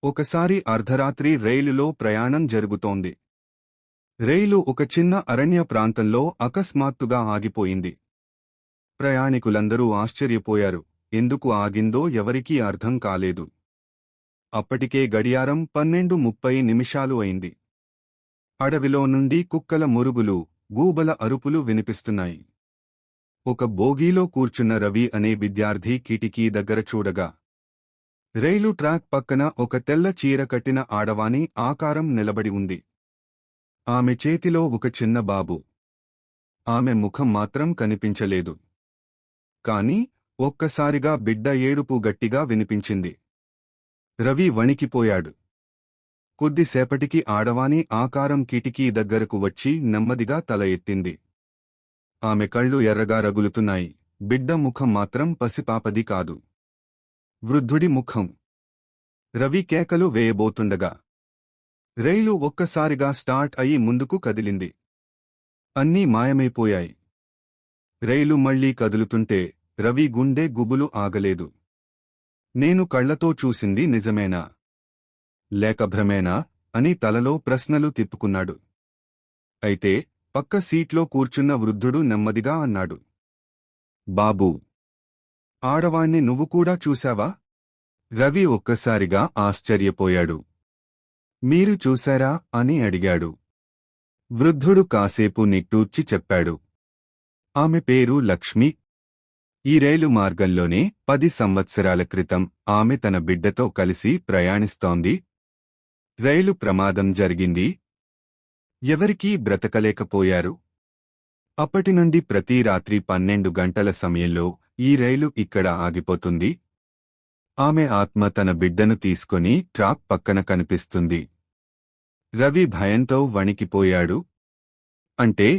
ఒకసారి అర్ధరాత్రి రైలులో ప్రయాణం జరుగుతోంది. రైలు ఒక చిన్న అరణ్య ప్రాంతంలో అకస్మాత్తుగా ఆగిపోయింది. ప్రయాణికులందరూ ఆశ్చర్యపోయారు. ఎందుకు ఆగిందో ఎవరికీ అర్థం కాలేదు. అప్పటికే గడియారం 12:30 అయింది. అడవిలో నుండి కుక్కల మురుగులు, గూబల అరుపులు వినిపిస్తున్నాయి. ఒక బోగీలో కూర్చున్న రవి అనే విద్యార్థి కిటికీ దగ్గర చూడగా రైలు ట్రాక్ పక్కన ఒక తెల్ల చీర కట్టిన ఆడవాని ఆకారం నిలబడి ఉంది. ఆమె చేతిలో ఒక చిన్న బాబు. ఆమె ముఖం మాత్రం కనిపించలేదు. కాని ఒక్కసారిగా బిడ్డ ఏడుపు గట్టిగా వినిపించింది. రవి వణికిపోయాడు. కొద్దిసేపటికి ఆడవాని ఆకారం కిటికీ దగ్గరకు వచ్చి నెమ్మదిగా తల ఎత్తింది. ఆమె కళ్ళు ఎర్రగా రగులుతున్నాయి. బిడ్డ ముఖం మాత్రం పసిపాపది కాదు, వృద్ధుడి ముఖం. రవి కేకలు వేయబోతుండగా రైలు ఒక్కసారిగా స్టార్ట్ అయి ముందుకు కదిలింది. అన్నీ మాయమైపోయాయి. రైలు మళ్లీ కదులుతుంటే రవి గుండె గుబులు ఆగలేదు. నేను కళ్లతో చూసింది నిజమేనా, లేక భ్రమేనా అని తలలో ప్రశ్నలు తిప్పుకున్నాడు. అయితే పక్క సీట్లో కూర్చున్న వృద్ధుడు నెమ్మదిగా అన్నాడు, బాబూ, ఆడవాణ్ణి నువ్వు కూడా చూశావా? రవి ఒక్కసారిగా ఆశ్చర్యపోయాడు. మీరు చూశారా అని అడిగాడు. వృద్ధుడు కాసేపు నిట్టూర్చి చెప్పాడు, ఆమె పేరు లక్ష్మి. ఈ రైలు మార్గంలోనే 10 సంవత్సరాల క్రితం ఆమె తన బిడ్డతో కలిసి ప్రయాణిస్తోంది. రైలు ప్రమాదం జరిగింది. ఎవరికీ బ్రతకలేకపోయారు. అప్పటినుండి ప్రతి రాత్రి 12 గంటల సమయంలో ఈ రైలు ఇక్కడ ఆగిపోతుంది. ఆమె ఆత్మ తన బిడ్డను తీసుకొని ట్రాక్ పక్కన కనిపిస్తుంది. రవి భయంతో వణికిపోయాడు. అంటే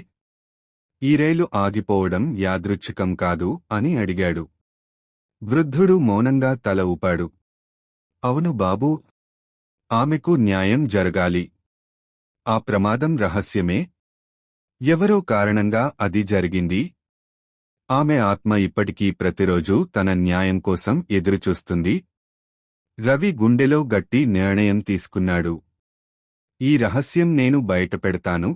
ఈ రైలు ఆగిపోవడం యాదృచ్ఛికం కాదు అని అడిగాడు. వృద్ధుడు మౌనంగా తల ఊపాడు. అవును బాబూ, ఆమెకు న్యాయం జరగాలి. ఆ ప్రమాదం రహస్యమే. ఎవరో కారణంగా అది జరిగింది. ఆమె ఆత్మ ఇప్పటికీ ప్రతిరోజూ తన న్యాయం కోసం ఎదురుచూస్తుంది. రవి గుండెలో గట్టి నిర్ణయం తీసుకున్నాడు. ఈ రహస్యం నేను బయటపెడతాను.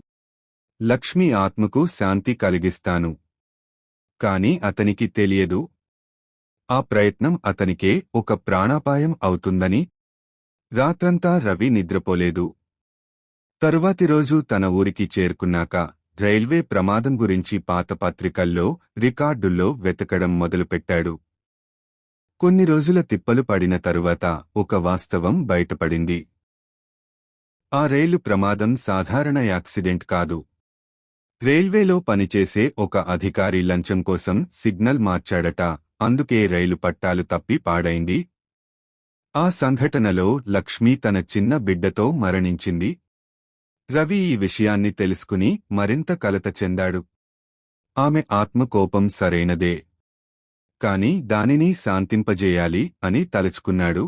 లక్ష్మి ఆత్మకు శాంతి కలిగిస్తాను. కాని అతనికి తెలియదు, ఆ ప్రయత్నం అతనికే ఒక ప్రాణాపాయం అవుతుందని. రాత్రంతా రవి నిద్రపోలేదు. తరువాతి రోజు తన ఊరికి చేరుకున్నాక రైల్వే ప్రమాదం గురించి పాత పత్రికల్లో, రికార్డుల్లో వెతకడం మొదలుపెట్టాడు. కొన్ని రోజుల తిప్పలు పడిన తరువాత ఒక వాస్తవం బయటపడింది. ఆ రైలు ప్రమాదం సాధారణ యాక్సిడెంట్ కాదు. రైల్వేలో పనిచేసే ఒక అధికారి లంచం కోసం సిగ్నల్ మార్చాడట. అందుకే రైలు పట్టాలు తప్పి పాడైంది. ఆ సంఘటనలో లక్ష్మి తన చిన్న బిడ్డతో మరణించింది. రవి ఈ విషయాన్ని తెలుసుకుని మరింత కలత చెందాడు. ఆమె ఆత్మకోపం సరైనదే, కాని దానిని శాంతింపజేయాలి అని తలుచుకున్నాడు.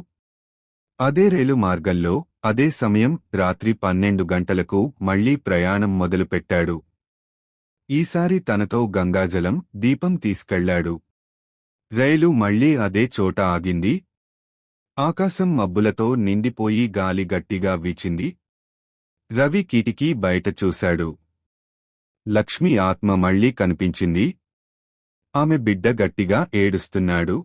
అదే రైలు మార్గంలో అదే సమయం రాత్రి 12 గంటలకు మళ్లీ ప్రయాణం మొదలుపెట్టాడు. ఈసారి తనతో గంగాజలం, దీపం తీసుకెళ్లాడు. రైలు మళ్లీ అదే చోట ఆగింది. ఆకాశం మబ్బులతో నిండిపోయి గాలి గట్టిగా వీచింది. రవి కిటికీ బయట చూశాడు. లక్ష్మి ఆత్మ మళ్లీ కనిపించింది. ఆమె బిడ్డ గట్టిగా ఏడుస్తున్నాడు.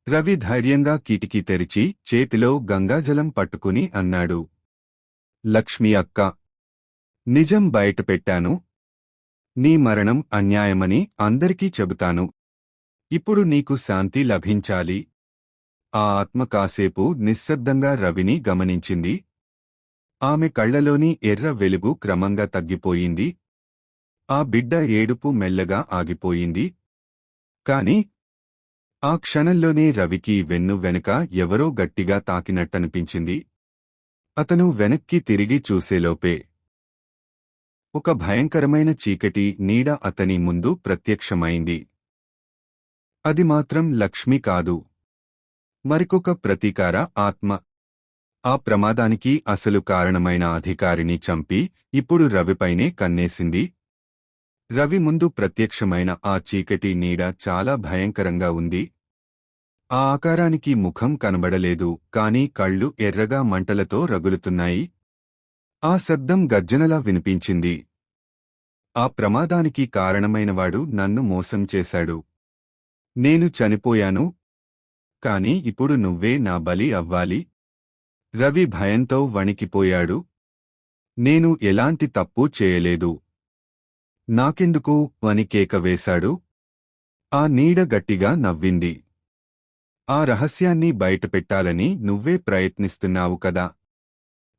రవి ధైర్యంగా కిటికీ తెరిచి చేతిలో గంగాజలం పట్టుకుని అన్నాడు, లక్ష్మి అక్క, నిజం బయటపెట్టాను. నీ మరణం అన్యాయమని అందరికీ చెబుతాను. ఇప్పుడు నీకు శాంతి లభించాలి. ఆ ఆత్మ కాసేపు నిశ్శబ్దంగా రవిని గమనించింది. ఆమె కళ్లలోని ఎర్ర వెలుగు క్రమంగా తగ్గిపోయింది. ఆ బిడ్డ ఏడుపు మెల్లగా ఆగిపోయింది. కాని ఆ క్షణంలోనే రవికి వెన్ను వెనుక ఎవరో గట్టిగా తాకినట్టనిపించింది. అతను వెనక్కి తిరిగి చూసేలోపే ఒక భయంకరమైన చీకటి నీడ అతని ముందు ప్రత్యక్షమైంది. అది మాత్రం లక్ష్మి కాదు, మరికొక ప్రతీకార ఆత్మ. ఆ ప్రమాదానికి అసలు కారణమైన అధికారిని చంపి ఇప్పుడు రవిపైనే కన్నేసింది. రవి ముందు ప్రత్యక్షమైన ఆ చీకటి నీడ చాలా భయంకరంగా ఉంది. ఆ ఆకారానికి ముఖం కనబడలేదు, కాని కళ్ళు ఎర్రగా మంటలతో రగులుతున్నాయి. ఆ శబ్దం గర్జనలా వినిపించింది. ఆ ప్రమాదానికి కారణమైనవాడు నన్ను మోసం చేశాడు. నేను చనిపోయాను, కాని ఇప్పుడు నువ్వే నా బలి అవ్వాలి. రవి భయంతో వణికిపోయాడు. నేను ఎలాంటి తప్పు చేయలేదు. నాకెందుకు అని కేక వేశాడు. ఆ నీడ గట్టిగా నవ్వింది. ఆ రహస్యాన్ని బయటపెట్టాలని నువ్వే ప్రయత్నిస్తున్నావు కదా.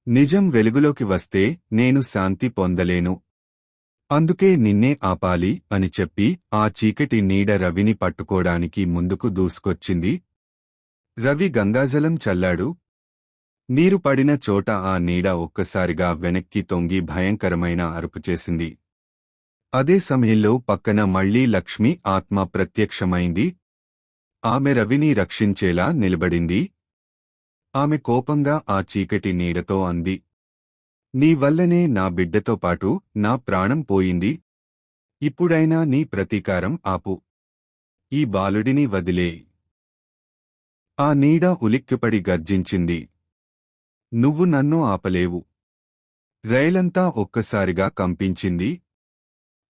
నిజం వెలుగులోకి వస్తే నేను శాంతి పొందలేను. అందుకే నిన్నే ఆపాలి అని చెప్పి ఆ చీకటి నీడ రవిని పట్టుకోడానికి ముందుకు దూసుకొచ్చింది. రవి గంగాజలం చల్లాడు. నీరు పడిన చోట ఆ నీడ ఒక్కసారిగా వెనక్కి తొంగి భయంకరమైన అరుపు చేసింది. అదే సమయంలో పక్కన మళ్లీ లక్ష్మి ఆత్మ ప్రత్యక్షమైంది. ఆమె రవిని రక్షించేలా నిలబడింది. ఆమె కోపంగా ఆ చీకటి నీడతో అంది, నీ వల్లనే నా బిడ్డతో పాటు నా ప్రాణం పోయింది. ఇప్పుడైనా నీ ప్రతీకారం ఆపు. ఈ బాలుడిని వదిలేయ్. ఆ నీడ ఉలిక్కిపడి గర్జించింది. నువ్వు నన్ను ఆపలేవు. రైలంతా ఒక్కసారిగా కంపించింది.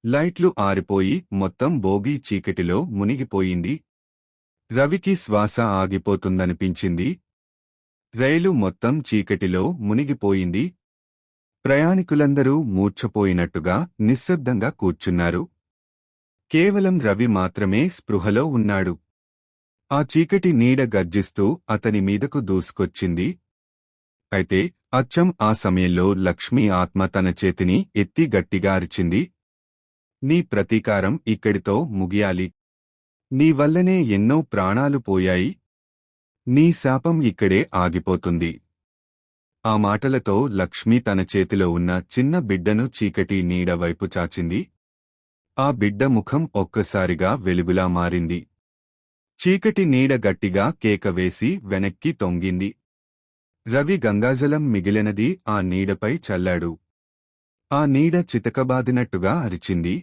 లైట్లు ఆరిపోయి మొత్తం బోగీ చీకటిలో మునిగిపోయింది. రవికి శ్వాస ఆగిపోతుందనిపించింది. రైలు మొత్తం చీకటిలో మునిగిపోయింది. ప్రయాణికులందరూ మూర్ఛపోయినట్టుగా నిశ్శబ్దంగా కూర్చున్నారు. కేవలం రవి మాత్రమే స్పృహలో ఉన్నాడు. ఆ చీకటి నీడ గర్జిస్తూ అతని మీదకు దూసుకొచ్చింది. అయితే అచ్చం ఆ సమయంలో లక్ష్మీ ఆత్మ తన చేతిని ఎత్తి గట్టిగా అరిచింది. నీ ప్రతీకారం ఇక్కడితో ముగియాలి. నీ వల్లనే ఎన్నో ప్రాణాలు పోయాయి. నీ శాపం ఇక్కడే ఆగిపోతుంది. ఆ మాటలతో లక్ష్మి తన చేతిలో ఉన్న చిన్న బిడ్డను చీకటి నీడ వైపు చాచింది. ఆ బిడ్డ ముఖం ఒక్కసారిగా వెలుగులా మారింది. చీకటి నీడ గట్టిగా కేక వేసి వెనక్కి తొంగింది. రవి గంగాజలం మిగిలినది ఆ నీడపై చల్లాడు. ఆ నీడ చితకబాదినట్టుగా అరిచింది.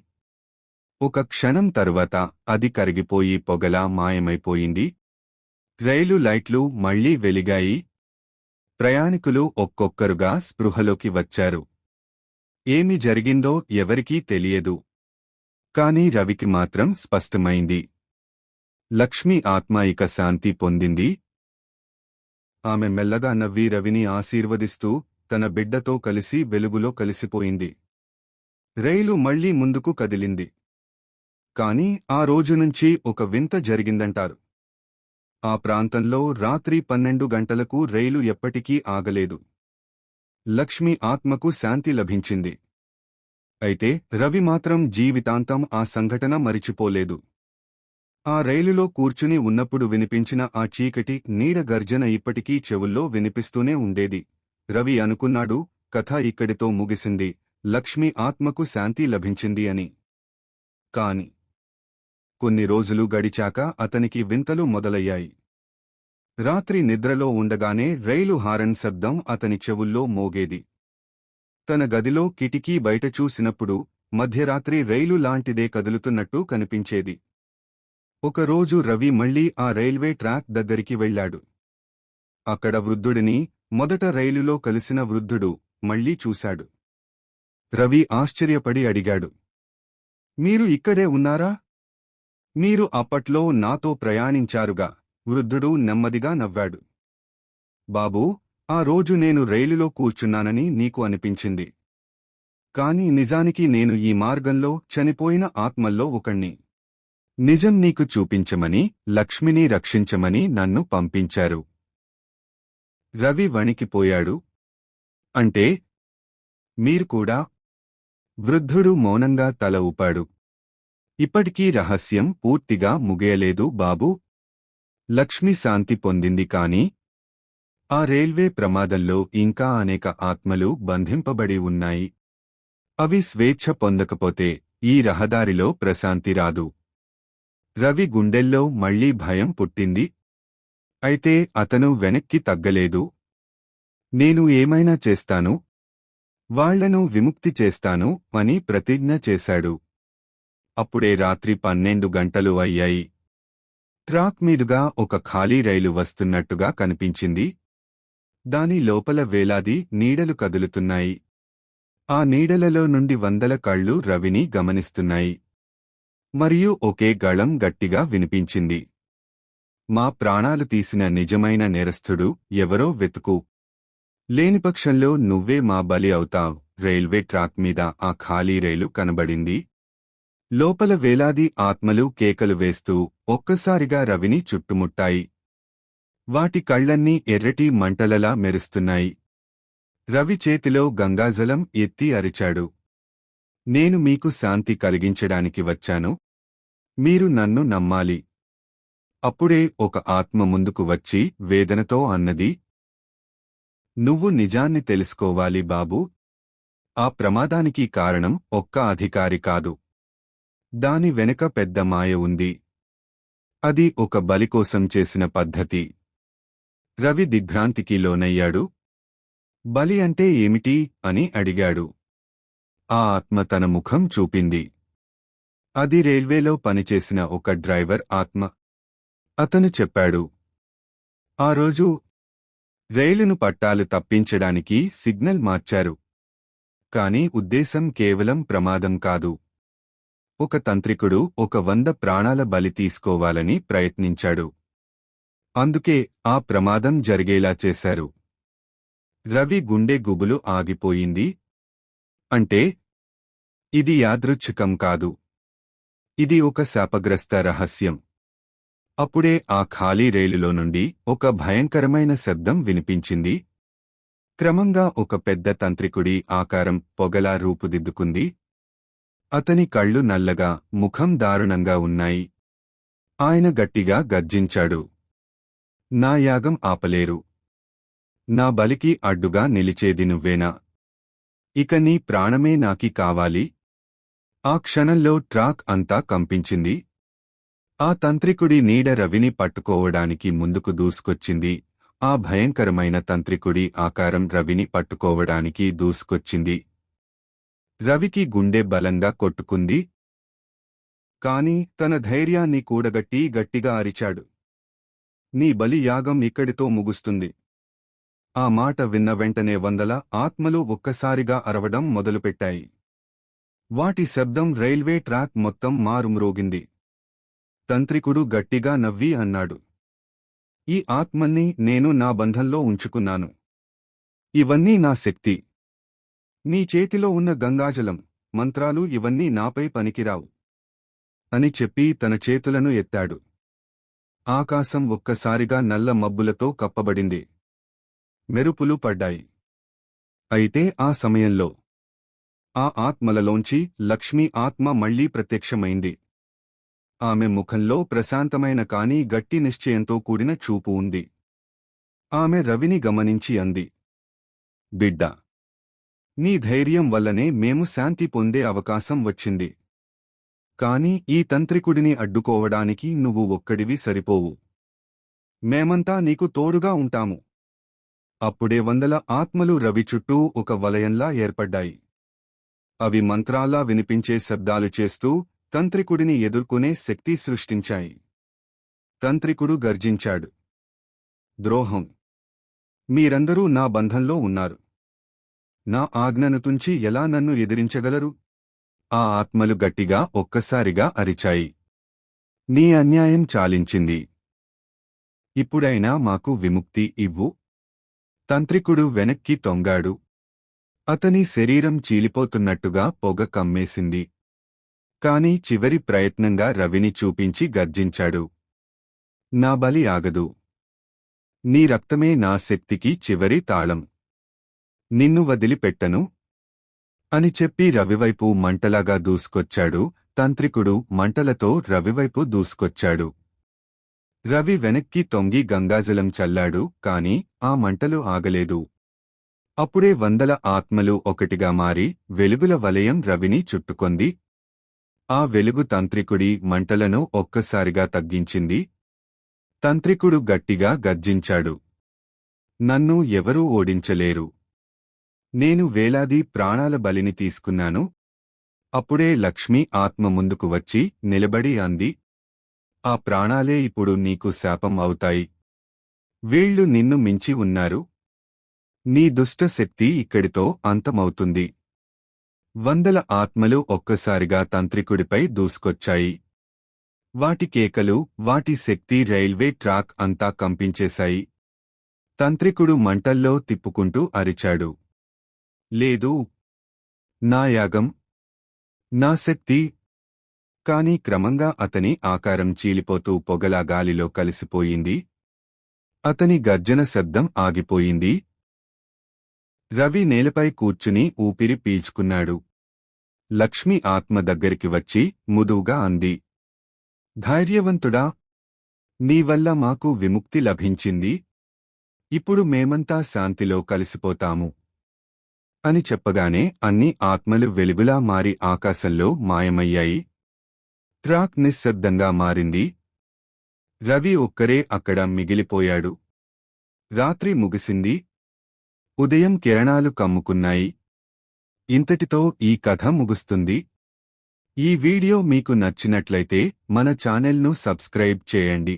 ఒక క్షణం తరువాత అది కరిగిపోయి పొగలా మాయమైపోయింది. రైలు లైట్లు మళ్లీ వెలిగాయి. ప్రయాణికులు ఒక్కొక్కరుగా స్పృహలోకి వచ్చారు. ఏమి జరిగిందో ఎవరికీ తెలియదు. కాని రవికి మాత్రం స్పష్టమైంది. లక్ష్మి ఆత్మ ఇక శాంతి పొందింది. ఆమె మెల్లగా నవ్వి రవిని ఆశీర్వదిస్తూ తన బిడ్డతో కలిసి వెలుగులో కలిసిపోయింది. రైలు మళ్లీ ముందుకు కదిలింది. కాని ఆ రోజునుంచి ఒక వింత జరిగిందంటారు. ఆ ప్రాంతంలో రాత్రి 12 గంటలకు రైలు ఎప్పటికీ ఆగలేదు. లక్ష్మి ఆత్మకు శాంతి లభించింది. అయితే రవి మాత్రం జీవితాంతం ఆ సంఘటన మరిచిపోలేదు. ఆ రైలులో కూర్చుని ఉన్నప్పుడు వినిపించిన ఆ చీకటి నీడ గర్జన ఇప్పటికీ చెవుల్లో వినిపిస్తూనే ఉండేది. రవి అనుకున్నాడు, కథ ఇక్కడితో ముగిసింది, లక్ష్మి ఆత్మకు శాంతి లభించింది అని. కాని కొన్ని రోజులు గడిచాక అతనికి వింతలు మొదలయ్యాయి. రాత్రి నిద్రలో ఉండగానే రైలు హారన్ శబ్దం అతని చెవుల్లో మోగేది. తన గదిలో కిటికీ బయట చూసినప్పుడు మధ్యరాత్రి రైలు లాంటిదే కదులుతున్నట్టు కనిపించేది. ఒకరోజు రవి మళ్లీ ఆ రైల్వే ట్రాక్ దగ్గరికి వెళ్లాడు. అక్కడ వృద్ధుడిని, మొదట రైలులో కలిసిన వృద్ధుడు, మళ్లీ చూశాడు. రవి ఆశ్చర్యపడి అడిగాడు, మీరు ఇక్కడే ఉన్నారా? మీరు అప్పట్లో నాతో ప్రయాణించారుగా. వృద్ధుడు నెమ్మదిగా నవ్వాడు. బాబూ, ఆ రోజు నేను రైలులో కూర్చున్నానని నీకు అనిపించింది. కాని నిజానికి నేను ఈ మార్గంలో చనిపోయిన ఆత్మల్లో ఒకణ్ణి. నిజం నీకు చూపించమని, లక్ష్మిని రక్షించమని నన్ను పంపించారు. రవి వణికిపోయాడు. అంటే మీరు కూడా? వృద్ధుడు మౌనంగా తల ఊపాడు. ఇప్పటికీ రహస్యం పూర్తిగా ముగియలేదు బాబూ. లక్ష్మి శాంతి పొందింది కాని ఆ రైల్వే ప్రమాదంలో ఇంకా అనేక ఆత్మలు బంధింపబడి ఉన్నాయి. అవి స్వేచ్ఛ పొందకపోతే ఈ రహదారిలో ప్రశాంతి రాదు. రవి గుండెల్లో మళ్లీ భయం పుట్టింది. అయితే అతను వెనక్కి తగ్గలేదు. నేను ఏమైనా చేస్తాను, వాళ్లను విముక్తి చేస్తాను అని ప్రతిజ్ఞ చేశాడు. అప్పుడే రాత్రి 12 గంటలు అయ్యాయి. ట్రాక్ మీదుగా ఒక ఖాళీ రైలు వస్తున్నట్టుగా కనిపించింది. దాని లోపల వేలాది నీడలు కదులుతున్నాయి. ఆ నీడలలో నుండి వందల కళ్ళు రవిని గమనిస్తున్నాయి. మరియు ఒకే గళం గట్టిగా వినిపించింది. మా ప్రాణాలు తీసిన నిజమైన నేరస్థుడు ఎవరో వెతుకు. లేనిపక్షంలో నువ్వే మా బలి అవుతావ్. రైల్వే ట్రాక్ మీద ఆ ఖాళీ రైలు కనబడింది. లోపల వేలాది ఆత్మలు కేకలు వేస్తూ ఒక్కసారిగా రవిని చుట్టుముట్టాయి. వాటి కళ్లన్నీ ఎర్రటి మంటలలా మెరుస్తున్నాయి. రవి చేతిలో గంగాజలం ఎత్తి అరిచాడు. నేను మీకు శాంతి కలిగించడానికి వచ్చాను. మీరు నన్ను నమ్మాలి. అప్పుడే ఒక ఆత్మ ముందుకు వచ్చి వేదనతో అన్నది, నువ్వు నిజాన్ని తెలుసుకోవాలి బాబూ. ఆ ప్రమాదానికి కారణం ఒక్క అధికారి కాదు. దాని వెనుక పెద్ద మాయ ఉంది. అది ఒక బలి కోసం చేసిన పద్ధతి. రవి దిగ్భ్రాంతికి లోనయ్యాడు. బలి అంటే ఏమిటి అని అడిగాడు. ఆ ఆత్మ తన ముఖం చూపింది. అది రైల్వేలో పనిచేసిన ఒక డ్రైవర్ ఆత్మ. అతను చెప్పాడు, ఆ రోజు రైలును పట్టాలు తప్పించడానికి సిగ్నల్ మార్చారు. కాని ఉద్దేశం కేవలం ప్రమాదం కాదు. ఒక తంత్రికుడు 100 ప్రాణాల బలి తీసుకోవాలని ప్రయత్నించాడు. అందుకే ఆ ప్రమాదం జరిగేలా చేశారు. రవి గుండె గుబులు ఆగిపోయింది. అంటే ఇది యాదృచ్ఛికం కాదు. ఇది ఒక శాపగ్రస్త రహస్యం. అప్పుడే ఆ ఖాళీ రైలులో నుండి ఒక భయంకరమైన శబ్దం వినిపించింది. క్రమంగా ఒక పెద్ద తంత్రికుడి ఆకారం పొగలా రూపుదిద్దుకుంది. అతని కళ్ళు నల్లగా, ముఖం దారుణంగా ఉన్నాయి. ఆయన గట్టిగా గర్జించాడు. నా యాగం ఆపలేరు. నా బలికి అడ్డుగా నిలిచేది నువ్వేనా? ఇక నీ ప్రాణమే నాకి కావాలి. ఆ క్షణంలో ట్రాక్ అంతా కంపించింది. ఆ తంత్రికుడి నీడ రవిని పట్టుకోవడానికి ముందుకు దూసుకొచ్చింది. ఆ భయంకరమైన తంత్రికుడి ఆకారం రవిని పట్టుకోవడానికి దూసుకొచ్చింది. రవికి గుండె బలంగా కొట్టుకుంది. కాని తన ధైర్యాన్ని కూడగట్టి గట్టిగా అరిచాడు, నీ బలి యాగం ఇక్కడితో ముగుస్తుంది. ఆ మాట విన్న వెంటనే వందల ఆత్మలు ఒక్కసారిగా అరవడం మొదలుపెట్టాయి. వాటి శబ్దం రైల్వే ట్రాక్ మొత్తం మారుమ్రోగింది. తంత్రికుడు గట్టిగా నవ్వి అన్నాడు, ఈ ఆత్మల్ని నేను నా బంధంలో ఉంచుకున్నాను. ఇవన్నీ నా శక్తి. నీ చేతిలో ఉన్న గంగాజలం, మంత్రాలు ఇవన్నీ నాపై పనికిరావు అని చెప్పి తన చేతులను ఎత్తాడు. ఆకాశం ఒక్కసారిగా నల్ల మబ్బులతో కప్పబడింది. మెరుపులు పడ్డాయి. అయితే ఆ సమయంలో ఆ ఆత్మలలోంచి లక్ష్మీ ఆత్మ మళ్లీ ప్రత్యక్షమైంది. ఆమె ముఖంలో ప్రశాంతమైన కానీ గట్టి నిశ్చయంతో కూడిన చూపు ఉంది. ఆమె రవిని గమనించి అంది, బిడ్డా, నీ ధైర్యం వల్లనే మేము శాంతి పొందే అవకాశం వచ్చింది. కాని ఈ తంత్రికుడిని అడ్డుకోవడానికి నువ్వు ఒక్కడివి సరిపోవు. మేమంతా నీకు తోడుగా ఉంటాము. అప్పుడే వందల ఆత్మలు రవి చుట్టూ ఒక వలయంలా ఏర్పడ్డాయి. అవి మంత్రాల్లా వినిపించే శబ్దాలు చేస్తూ తంత్రికుడిని ఎదుర్కొనే శక్తి సృష్టించాయి. తంత్రికుడు గర్జించాడు, ద్రోహం! మీరందరూ నా బంధంలో ఉన్నారు. నా ఆజ్ఞను తుంచి ఎలా నన్ను ఎదిరించగలరు? ఆ ఆత్మలు గట్టిగా ఒక్కసారిగా అరిచాయి. నీ అన్యాయం చాలించింది. ఇప్పుడైనా మాకు విముక్తి ఇవ్వు. తంత్రికుడు వెనక్కి తొంగాడు. అతని శరీరం చీలిపోతున్నట్టుగా పొగ కమ్మేసింది. కాని చివరి ప్రయత్నంగా రవిని చూపించి గర్జించాడు, నా బలి ఆగదు. నీ రక్తమే నా శక్తికి చివరి తాళం. నిన్ను వదిలిపెట్టను అని చెప్పి రవివైపు మంటలాగా దూసుకొచ్చాడు. తంత్రికుడు మంటలతో రవివైపు దూసుకొచ్చాడు. రవి వెనక్కి తొంగి గంగాజలం చల్లాడు. కాని ఆ మంటలు ఆగలేదు. అప్పుడే వందల ఆత్మలు ఒకటిగా మారి వెలుగుల వలయం రవిని చుట్టుకొంది. ఆ వెలుగు తంత్రికుడి మంటలను ఒక్కసారిగా తగ్గించింది. తంత్రికుడు గట్టిగా గర్జించాడు, నన్ను ఎవరూ ఓడించలేరు. నేను వేలాది ప్రాణాల బలిని తీసుకున్నాను. అప్పుడే లక్ష్మీ ఆత్మ ముందుకు వచ్చి నిలబడి అంది, ఆ ప్రాణాలే ఇప్పుడు నీకు శాపం అవుతాయి. వీళ్ళు నిన్ను మించి ఉన్నారు. నీ దుష్ట శక్తి ఇక్కడితో అంతమవుతుంది. వందల ఆత్మలు ఒక్కసారిగా తంత్రికుడిపై దూసుకొచ్చాయి. వాటి కేకలు, వాటి శక్తి రైల్వే ట్రాక్ అంతా కంపించేశాయి. తంత్రికుడు మంటల్లో తిప్పుకుంటూ అరిచాడు. లేదు, నా యాగం, నా శక్తి. కాని క్రమంగా అతని ఆకారం చీలిపోతూ పొగలా గాలిలో కలిసిపోయింది. అతని గర్జన శబ్దం ఆగిపోయింది. రవి నేలపై కూర్చుని ఊపిరి పీల్చుకున్నాడు. లక్ష్మి ఆత్మ దగ్గరికి వచ్చి ముదువుగా అంది. ధైర్యవంతుడా, నీవల్ల మాకు విముక్తి లభించింది. ఇప్పుడు మేమంతా శాంతిలో కలిసిపోతాము అని చెప్పగానే అన్ని ఆత్మలు వెలుగులా మారి ఆకాశంలో మాయమయ్యాయి. ట్రాక్ నిశ్శబ్దంగా మారింది. రవి ఒక్కరే అక్కడ మిగిలిపోయాడు. రాత్రి ముగిసింది. ఉదయం కిరణాలు కమ్ముకున్నాయి. ఇంతటితో ఈ కథ ముగుస్తుంది. ఈ వీడియో మీకు నచ్చినట్లయితే మన ఛానెల్ను సబ్స్క్రైబ్ చేయండి.